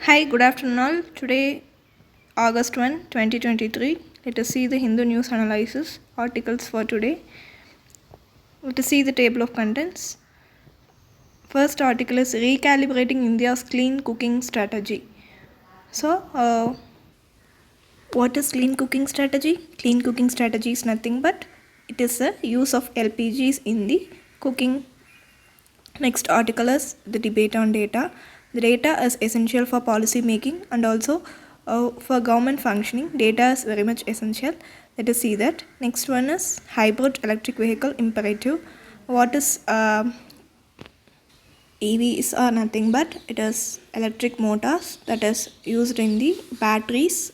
Hi, good afternoon all. Today, August 1, 2023. Let us see the Hindu news analysis articles for today. Let us see the table of contents. First article is Recalibrating India's Clean Cooking Strategy. So, what is clean cooking strategy? Clean cooking strategy is nothing but it is the use of LPGs in the cooking. Next article is the debate on data. The data is essential for policy making and also for government functioning. Data is very much essential. Let us see that. Next one is hybrid electric vehicle imperative. What is EVs are nothing but it is electric motors that is used in the batteries.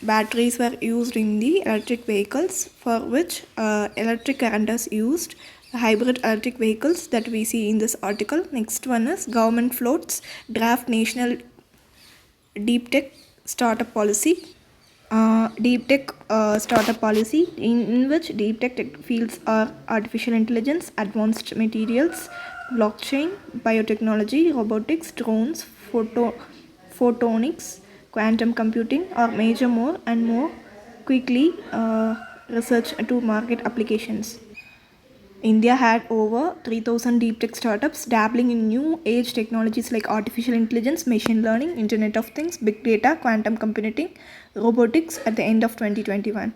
Batteries were used in the electric vehicles for which electric current is used. Hybrid electric vehicles that we see in this article. Next one is government floats draft national deep tech startup policy. Deep tech startup policy in which deep tech fields are artificial intelligence, advanced materials, blockchain, biotechnology, robotics, drones, photonics, quantum computing are major more and more quickly research to market applications. India had over 3,000 deep tech startups dabbling in new age technologies like artificial intelligence, machine learning, Internet of Things, big data, quantum computing, robotics at the end of 2021.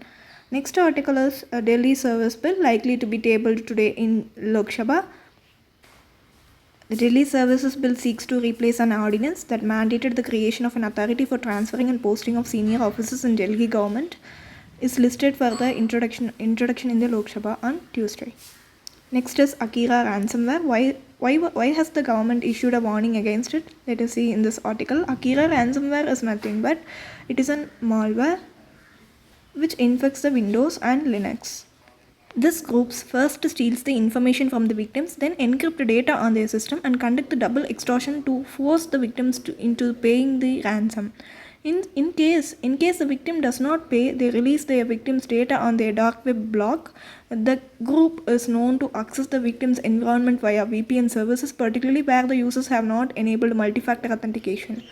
Next article is a Delhi Service Bill likely to be tabled today in Lok Sabha. The Delhi Services Bill seeks to replace an ordinance that mandated the creation of an authority for transferring and posting of senior officers in Delhi government is listed for the introduction in the Lok Sabha on Tuesday. Next is Akira ransomware. Why has the government issued a warning against it? Let us see in this article. Akira ransomware is nothing but it is a malware which infects the Windows and Linux. This group first steals the information from the victims, then encrypt data on their system and conduct the double extortion to force the victims into paying the ransom. In case the victim does not pay, they release their victim's data on their dark web blog. The group is known to access the victim's environment via VPN services, particularly where the users have not enabled multi-factor authentication.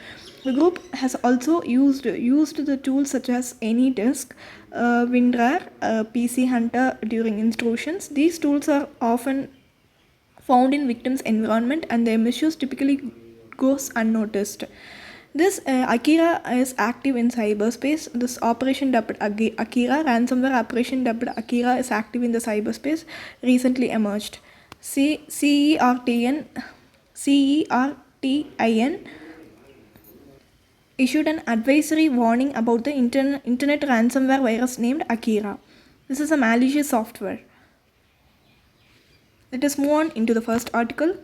The group has also used the tools such as AnyDisk, WinRAR, PC Hunter during intrusions. These tools are often found in victims' environment and their misuse typically goes unnoticed. This Akira is active in cyberspace. This operation dubbed Akira, ransomware operation dubbed Akira, is active in the cyberspace, recently emerged. CERTIN issued an advisory warning about the internet ransomware virus named Akira. This is a malicious software. Let us move on into the first article.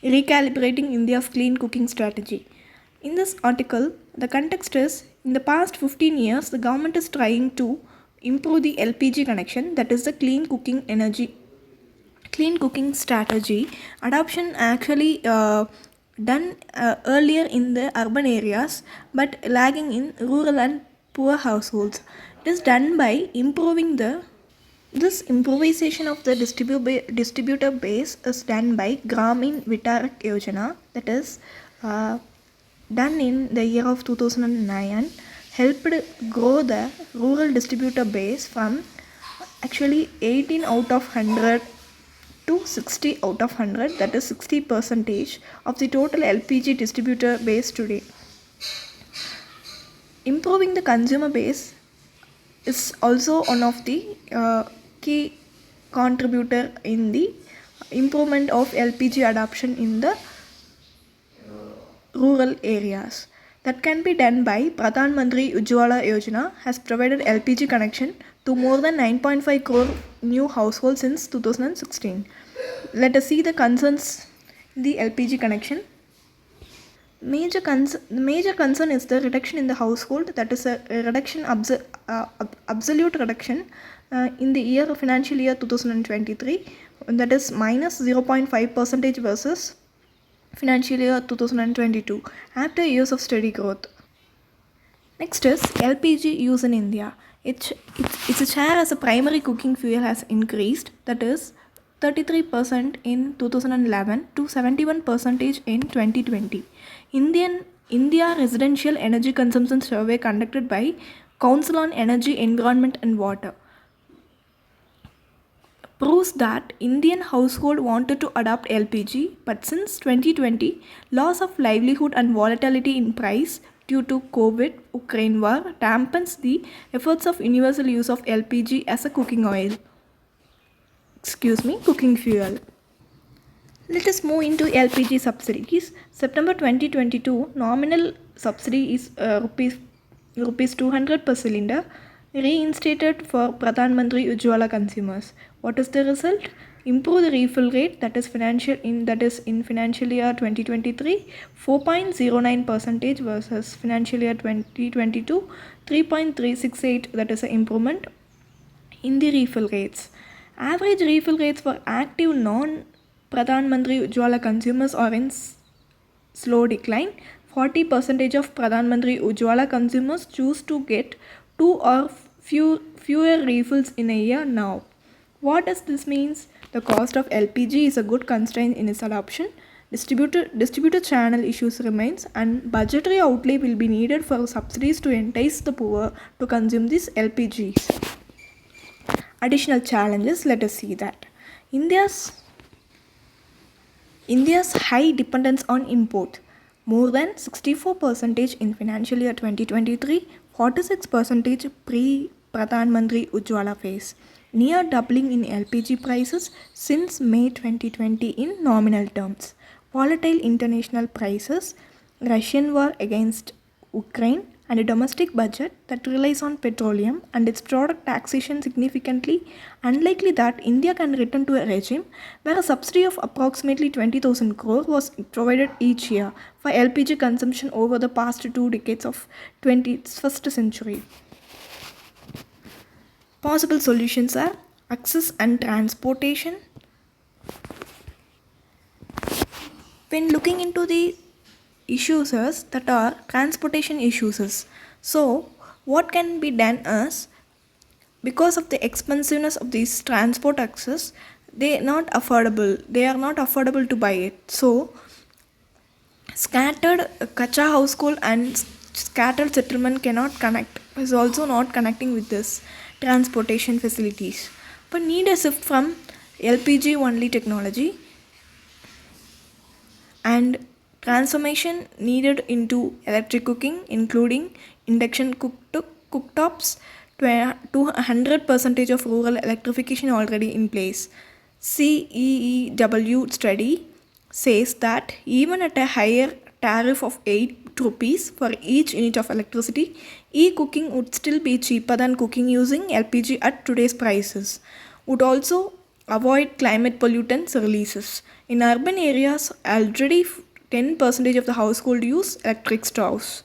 Recalibrating India's clean cooking strategy. In this article, the context is, in the past 15 years, the government is trying to improve the LPG connection, that is the clean cooking strategy. Adoption actually done earlier in the urban areas but lagging in rural and poor households. It is done by improving this improvisation of the distributor base is done by Gramin Vitarak Yojana, that is done in the year of 2009, helped grow the rural distributor base from actually 18 out of 100 to 60 out of 100, that is 60% of the total LPG distributor base today. Improving the consumer base is also one of the key contributor in the improvement of LPG adoption in the rural areas. That can be done by Pradhan Mantri Ujjwala Yojana has provided LPG connection to more than 9.5 crore new households since 2016. Let us see the concerns in the LPG connection. Major concern is the reduction in the household, that is a reduction, absolute reduction in the year of financial year 2023, that is minus 0.5% versus financial year 2022 after years of steady growth. Next is LPG use in India. Its share as a primary cooking fuel has increased, that is 33% in 2011 to 71% in 2020. Indian India Residential Energy Consumption Survey conducted by Council on Energy, Environment and Water proves that Indian household wanted to adopt LPG, but since 2020, loss of livelihood and volatility in price due to COVID Ukraine war dampens the efforts of universal use of LPG as a cooking fuel. Let us move into LPG subsidies. September 2022 nominal subsidy is rupees 200 per cylinder, reinstated for Pradhan Mantri Ujjwala consumers. What is the result? Improve the refill rate, that is in financial year 2023 4.09 percentage versus financial year 2022 3.368, that is an improvement in the refill rates. Average refill rates for active non Pradhan Mantri Ujjwala consumers are in slow decline. 40% of Pradhan Mantri Ujjwala consumers choose to get two or fewer refills in a year now. What does this mean? The cost of LPG is a good constraint in its adoption. Distributor channel issues remains, and budgetary outlay will be needed for subsidies to entice the poor to consume these LPGs. Additional challenges, let us see that. India's high dependence on import, more than 64% in financial year 2023, 46% pre-Pradhan Mantri Ujjwala phase, near doubling in LPG prices since May 2020 in nominal terms. Volatile international prices, Russian war against Ukraine, and a domestic budget that relies on petroleum and its product taxation significantly, unlikely that India can return to a regime where a subsidy of approximately 20,000 crore was provided each year for LPG consumption over the past 2 decades of 21st century. Possible solutions are access and transportation. When looking into the issues that are transportation issues, so what can be done is, because of the expensiveness of these transport access, they are not affordable to buy it. So scattered kacha household and scattered settlement cannot connect, is also not connecting with this transportation facilities, but need a shift from LPG only technology and transformation needed into electric cooking, including induction cooktops. To 100% of rural electrification already in place. CEEW study says that even at a higher tariff of 8 rupees for each unit of electricity, e-cooking would still be cheaper than cooking using LPG at today's prices. Would also avoid climate pollutants releases. In urban areas, already 10% of the household use electric stoves.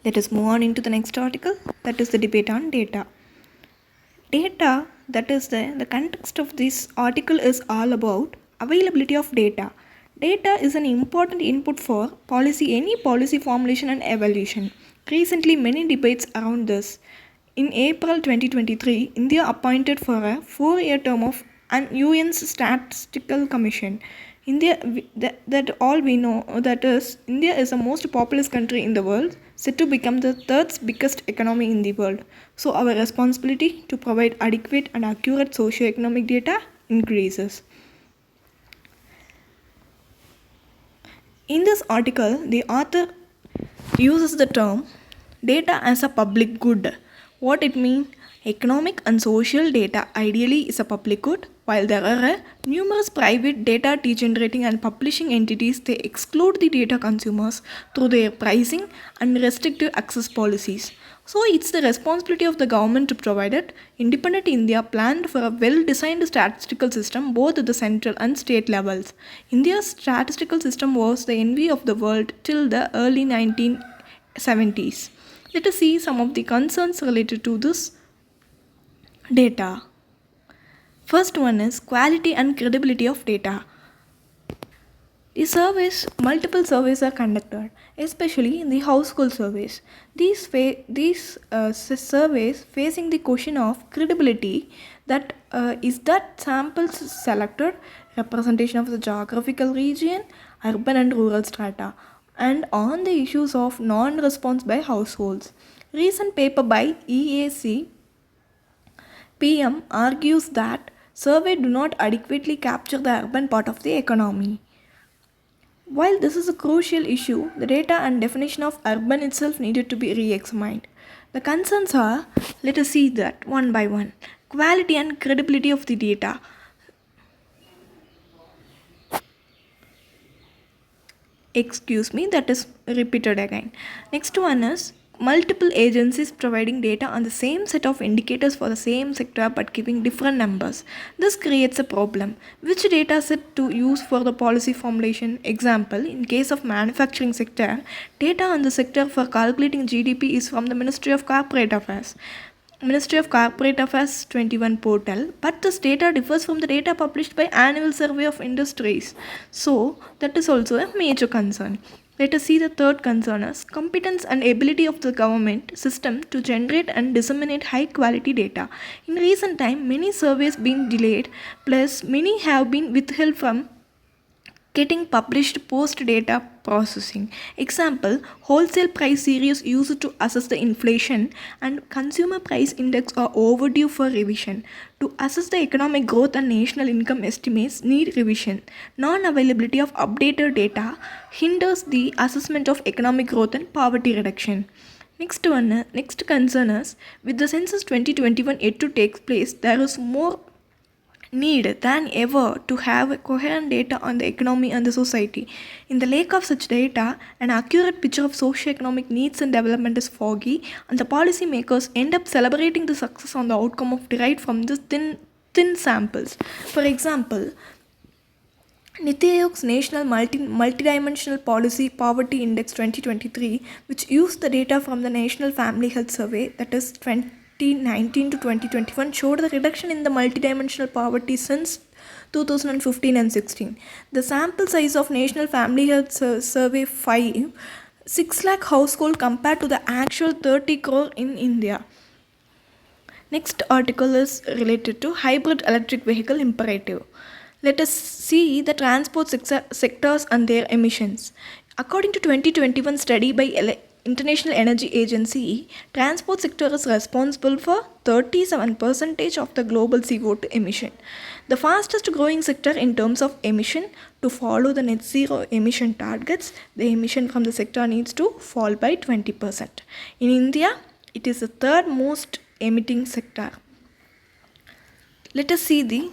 Let us move on into the next article, that is the debate on data. Data, that is the context of this article is all about availability of data. Data is an important input for any policy formulation and evaluation. Recently, many debates around this. In April 2023, India appointed for a 4-year term of an UN's Statistical Commission. That all we know, that is, India is the most populous country in the world, set to become the third biggest economy in the world. So our responsibility to provide adequate and accurate socio-economic data increases. In this article, the author uses the term data as a public good. What it means? Economic and social data ideally is a public good, while there are numerous private data generating and publishing entities. They exclude the data consumers through their pricing and restrictive access policies. So it's the responsibility of the government to provide it. Independent India planned for a well-designed statistical system both at the central and state levels. India's statistical system was the envy of the world till the early 1970s. Let us see some of the concerns related to this data. First one is quality and credibility of data. Multiple surveys are conducted, especially the household surveys. These surveys facing the question of credibility, that is that samples selected, representation of the geographical region, urban and rural strata. and on the issues of non-response by households. Recent paper by EAC PM argues that survey do not adequately capture the urban part of the economy. While this is a crucial issue, the data and definition of urban itself needed to be re-examined. The concerns are, let us see that one by one. Quality and credibility of the data. Excuse me, that is repeated again. Next one is multiple agencies providing data on the same set of indicators for the same sector but giving different numbers. This creates a problem. Which data set to use for the policy formulation? Example, in case of manufacturing sector, data on the sector for calculating GDP is from the Ministry of Corporate Affairs. Ministry of Corporate Affairs 21 portal, but this data differs from the data published by Annual Survey of Industries. So, that is also a major concern. Let us see the third concern as competence and ability of the government system to generate and disseminate high quality data. In recent time, many surveys been delayed, plus many have been withheld from getting published post data processing. Example, wholesale price series used to assess the inflation and consumer price index are overdue for revision. To assess the economic growth and national income estimates need revision. Non-availability of updated data hinders the assessment of economic growth and poverty reduction. Next concern is, with the census 2021 yet to take place, there is more need than ever to have coherent data on the economy and the society. In the lack of such data, an accurate picture of socio-economic needs and development is foggy, and the policymakers end up celebrating the success on the outcome of derived from the thin samples. For example, Niti Aayog's National Multidimensional Policy Poverty Index 2023, which used the data from the National Family Health Survey, that is 2019 to 2021, showed the reduction in the multidimensional poverty since 2015 and 16. The sample size of National Family Health Survey 5, 6 lakh household compared to the actual 30 crore in India. Next article is related to hybrid electric vehicle imperative. Let us see the transport sectors and their emissions. According to 2021 study by International Energy Agency, transport sector is responsible for 37% of the global CO2 emission. The fastest growing sector in terms of emission. To follow the net zero emission targets, the emission from the sector needs to fall by 20%. In India, it is the third most emitting sector. Let us see the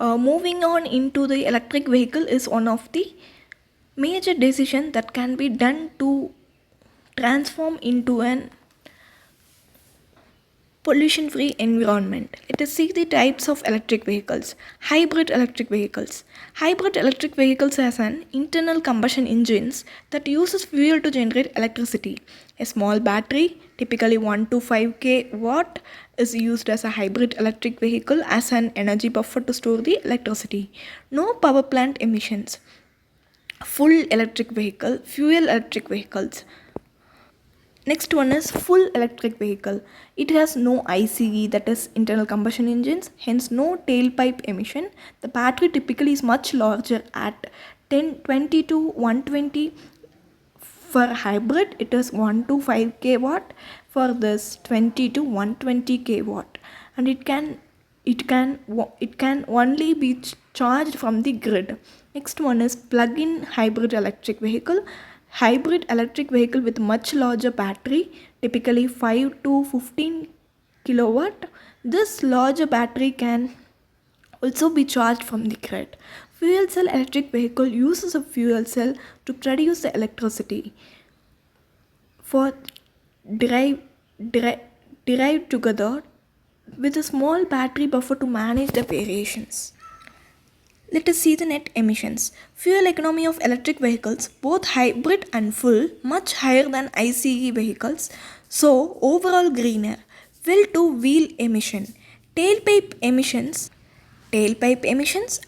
moving on into the electric vehicle is one of the major decision that can be done to transform into an pollution-free environment. Let us see the types of electric vehicles. Hybrid electric vehicles. Hybrid electric vehicles has an internal combustion engines that uses fuel to generate electricity. A small battery, typically 1 to 5 kW, is used as a hybrid electric vehicle as an energy buffer to store the electricity. No power plant emissions. Full electric vehicle, fuel electric vehicles. Next one is full electric vehicle. It has no ICE, that is internal combustion engines, hence no tailpipe emission. The battery typically is much larger at 20 to 120. For hybrid, it is 1 to 5 kW. For this, 20 to 120 kW, and it can only be charged from the grid. Next one is plug-in hybrid electric vehicle. Hybrid electric vehicle with much larger battery, typically 5 to 15 kilowatt. This larger battery can also be charged from the grid. Fuel cell electric vehicle uses a fuel cell to produce the electricity for derived together with a small battery buffer to manage the variations. Let us see the net emissions. Fuel economy of electric vehicles, both hybrid and full, much higher than ICE vehicles, so overall greener. Wheel to wheel emission. Tailpipe emissions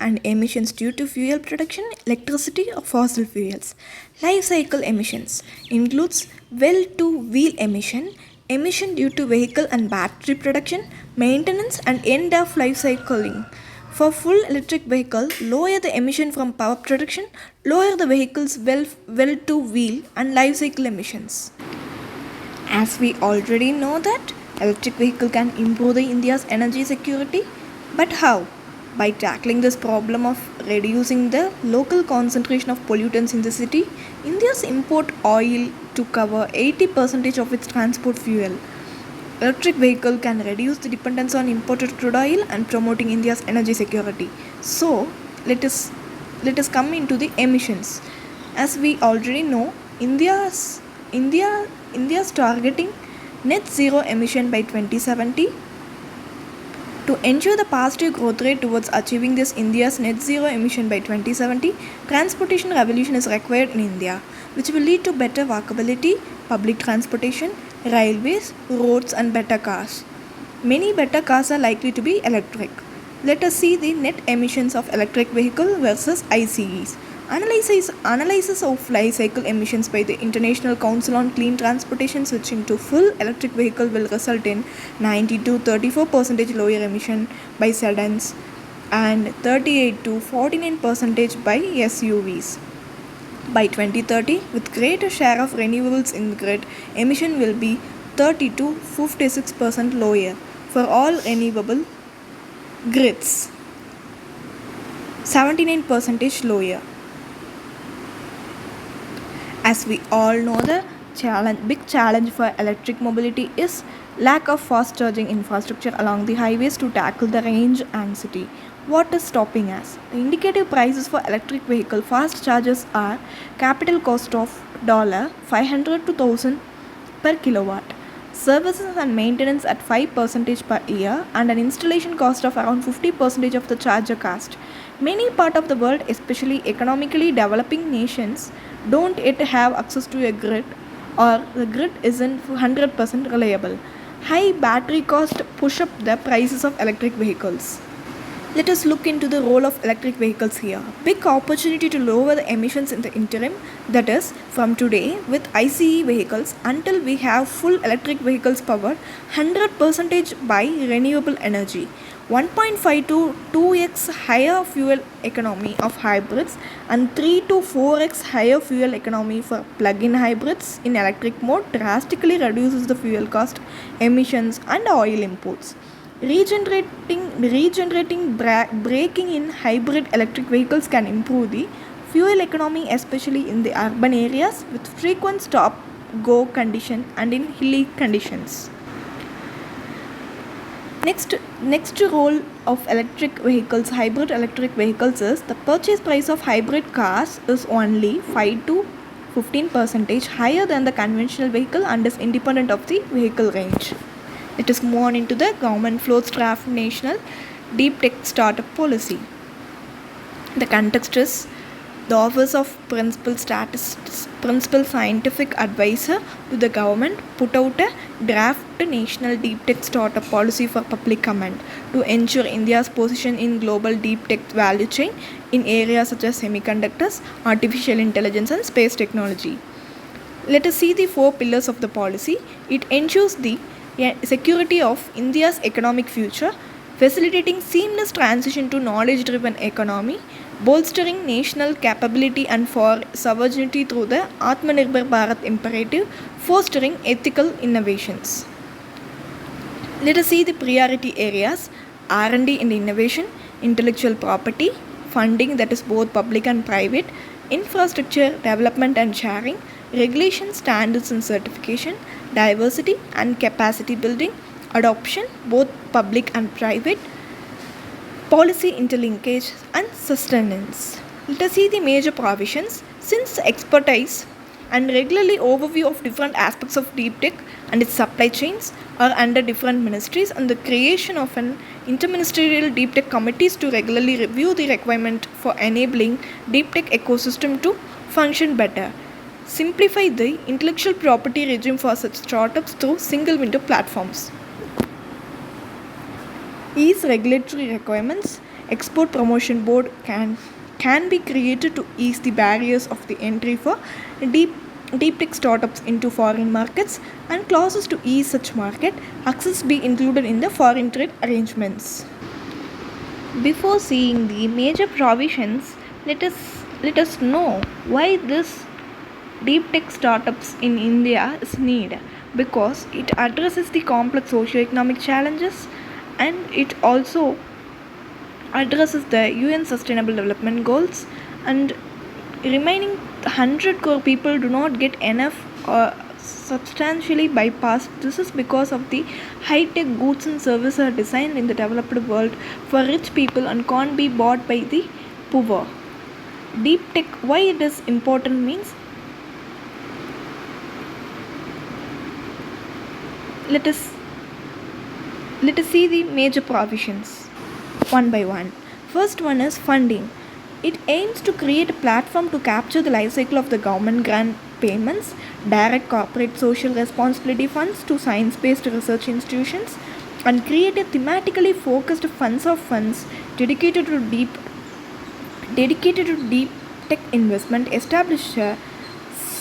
and emissions due to fuel production, electricity or fossil fuels. Life cycle emissions includes well to wheel emission due to vehicle and battery production, maintenance and end of life cycling. For full electric vehicle, lower the emission from power production, lower the vehicle's well to wheel and life cycle emissions. As we already know that electric vehicle can improve the India's energy security, but how? By tackling this problem of reducing the local concentration of pollutants in the city, India's import oil to cover 80% of its transport fuel. Electric vehicle can reduce the dependence on imported crude oil and promoting India's energy security. So, let us let us come into the emissions. As we already know, India's targeting net zero emission by 2070. To ensure the positive growth rate towards achieving this India's net zero emission by 2070, transportation revolution is required in India, which will lead to better walkability, public transportation, railways, roads, and better cars. Many better cars are likely to be electric. Let us see the net emissions of electric vehicle versus ICEs. Analysis of life cycle emissions by the International Council on Clean Transportation switching to full electric vehicle will result in 90 to 34% lower emission by sedans and 38 to 49% by SUVs. By 2030, with greater share of renewables in the grid, emission will be 30 to 56% lower for all renewable grids, 79% lower. As we all know, the big challenge for electric mobility is lack of fast charging infrastructure along the highways to tackle the range anxiety. What is stopping us? The indicative prices for electric vehicle fast chargers are capital cost of $500 to 1000 per kilowatt, services and maintenance at 5% per year, and an installation cost of around 50% of the charger cost. Many parts of the world, especially economically developing nations, don't yet have access to a grid or the grid isn't 100% reliable. High battery cost push up the prices of electric vehicles. Let us look into the role of electric vehicles here. Big opportunity to lower the emissions in the interim, that is, from today with ICE vehicles until we have full electric vehicles powered 100% by renewable energy. 1.5 to 2x higher fuel economy of hybrids and 3 to 4x higher fuel economy for plug-in hybrids in electric mode drastically reduces the fuel cost, emissions and oil imports. Braking in hybrid electric vehicles can improve the fuel economy, especially in the urban areas with frequent stop go condition and in hilly conditions. Next role of electric vehicles, hybrid electric vehicles, is the purchase price of hybrid cars is only 5 to 15% higher than the conventional vehicle and is independent of the vehicle range. Let us move on into the government floats draft national deep tech startup policy. The context is the Office of Principal Scientific Advisor to the government put out a draft national deep tech startup policy for public comment to ensure India's position in global deep tech value chain in areas such as semiconductors, artificial intelligence and space technology. Let us see the 4 pillars of the policy. It ensures the security of India's economic future, facilitating seamless transition to knowledge-driven economy, bolstering national capability and for sovereignty through the Atmanirbhar Bharat imperative, fostering ethical innovations. Let us see the priority areas: R&D and innovation, intellectual property, funding, that is both public and private, infrastructure development and sharing, regulation, standards and certification, diversity and capacity building, adoption, both public and private, policy interlinkage and sustenance. Let us see the major provisions. Since expertise and regularly overview of different aspects of deep tech and its supply chains are under different ministries, and the creation of an interministerial deep tech committees to regularly review the requirement for enabling deep tech ecosystem to function better. Simplify the intellectual property regime for such startups through single window platforms. Ease regulatory requirements. Export Promotion Board can be created to ease the barriers of the entry for deep tech startups into foreign markets, and clauses to ease such market access be included in the foreign trade arrangements. Before seeing the major provisions, let us know why this deep tech startups in India is needed, because it addresses the complex socio-economic challenges and it also addresses the UN Sustainable Development Goals, and remaining 100 crore people do not get enough or substantially bypassed. This is because of the high-tech goods and services are designed in the developed world for rich people and can't be bought by the poor. Deep tech, why it is important means, let us let us see the major provisions one by one. First one is funding. It aims to create a platform to capture the life cycle of the government grant payments, direct corporate social responsibility funds to science based research institutions, and create a thematically focused funds dedicated to deep tech investment, establish a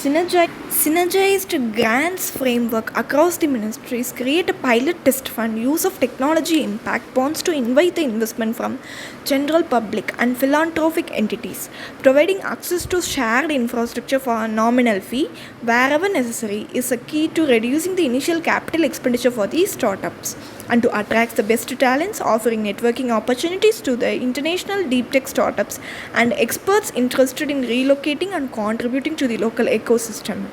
synergized grants framework across the ministries, create a pilot test fund, use of technology impact bonds to invite the investment from general public and philanthropic entities, providing access to shared infrastructure for a nominal fee wherever necessary is a key to reducing the initial capital expenditure for these startups, and to attract the best talents, offering networking opportunities to the international deep tech startups and experts interested in relocating and contributing to the local ecosystem.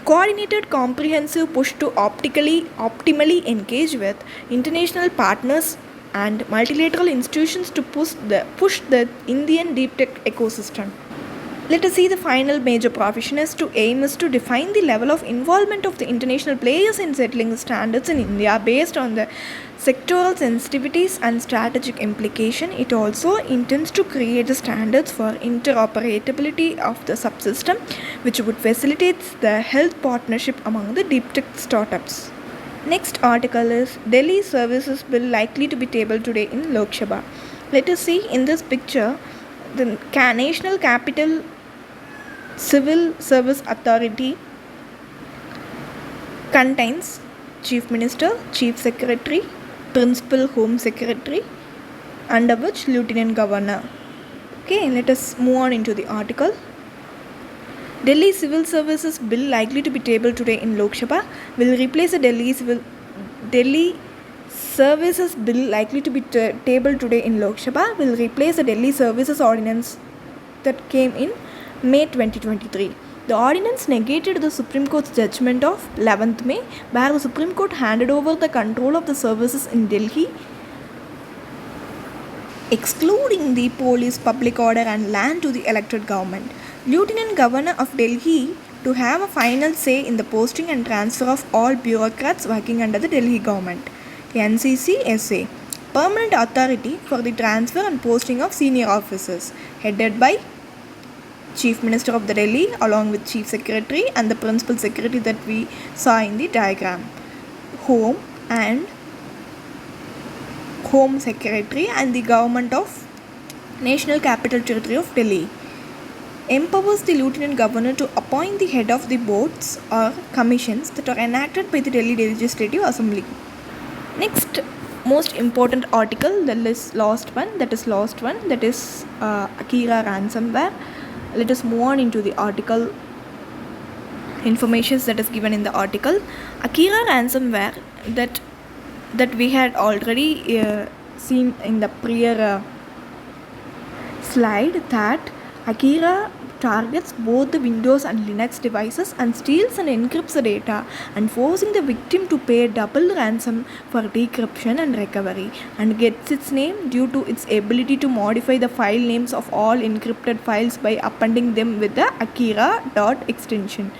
Coordinated comprehensive push to optimally engage with international partners and multilateral institutions to push the Indian deep tech ecosystem. Let us see the final major provision is to aim is to define the level of involvement of the international players in settling the standards in India based on the sectoral sensitivities and strategic implication. It also intends to create the standards for interoperability of the subsystem, which would facilitate the health partnership among the deep tech startups. Next article is Delhi Services Bill likely to be tabled today in Lok Sabha. Let us see in this picture the National Capital Civil Service Authority contains Chief Minister, Chief Secretary, Principal Home Secretary, under which Lieutenant Governor. Okay, let us move on into the article. Delhi Civil Services Bill likely to be tabled today in Lok Sabha will replace the Delhi Services Bill likely to be tabled today in Lok Sabha will replace the Delhi Services Ordinance that came in May 2023. The ordinance negated the Supreme Court's judgment of 11th May, where the Supreme Court handed over the control of the services in Delhi, excluding the police, public order, and land to the elected government. Lieutenant Governor of Delhi to have a final say in the posting and transfer of all bureaucrats working under the Delhi government. NCC-SA, Permanent Authority for the Transfer and Posting of Senior Officers, headed by Chief Minister of the Delhi along with Chief Secretary and the Principal Secretary that we saw in the diagram. Home Secretary and the Government of National Capital Territory of Delhi. Empowers the Lieutenant Governor to appoint the head of the boards or commissions that are enacted by the Delhi Legislative Assembly. Next most important article, that is Akira ransomware. Let us move on into the article information that is given in the article. Akira ransomware that we had already seen in the prior slide, that Akira targets both the Windows and Linux devices and steals and encrypts the data, and forcing the victim to pay double ransom for decryption and recovery, and gets its name due to its ability to modify the file names of all encrypted files by appending them with the Akira dot extension.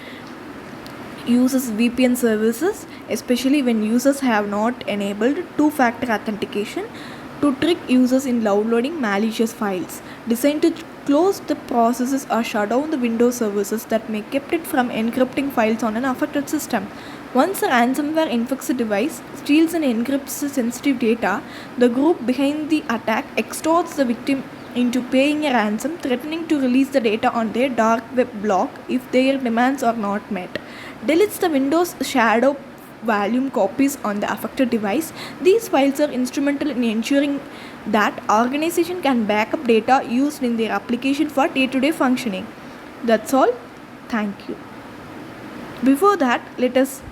Uses VPN services, especially when users have not enabled two-factor authentication, to trick users in downloading malicious files. Designed to close the processes or shut down the Windows services that may kept it from encrypting files on an affected system. Once a ransomware infects a device, steals and encrypts the sensitive data, the group behind the attack extorts the victim into paying a ransom, threatening to release the data on their dark web blog if their demands are not met. Deletes the Windows shadow volume copies on the affected device. These files are instrumental in ensuring that organization can back up data used in their application for day-to-day functioning. That's all. Thank you. Before that, let us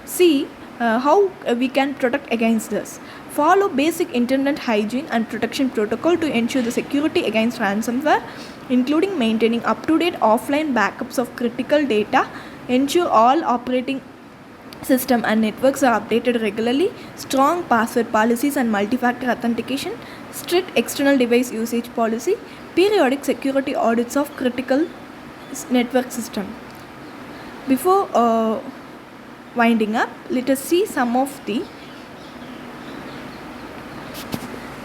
see how we can protect against this. Follow basic internet hygiene and protection protocol to ensure the security against ransomware, including maintaining up-to-date offline backups of critical data. Ensure all operating system and networks are updated regularly. Strong password policies and multi-factor authentication. Strict external device usage policy. Periodic security audits of critical network system. Before winding up, let us see some of the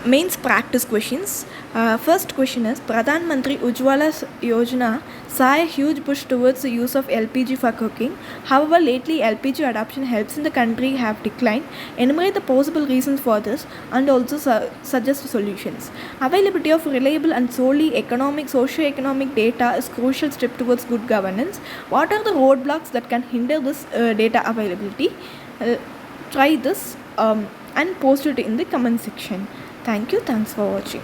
mains practice questions. First question is, Pradhan Mantri Ujjwala Yojana saw a huge push towards the use of LPG for cooking. However, lately LPG adoption helps in the country have declined. Enumerate the possible reasons for this and also suggest solutions. Availability of reliable and solely socio-economic data is crucial step towards good governance. What are the roadblocks that can hinder this data availability? Try this and post it in the comment section. Thank you. Thanks for watching.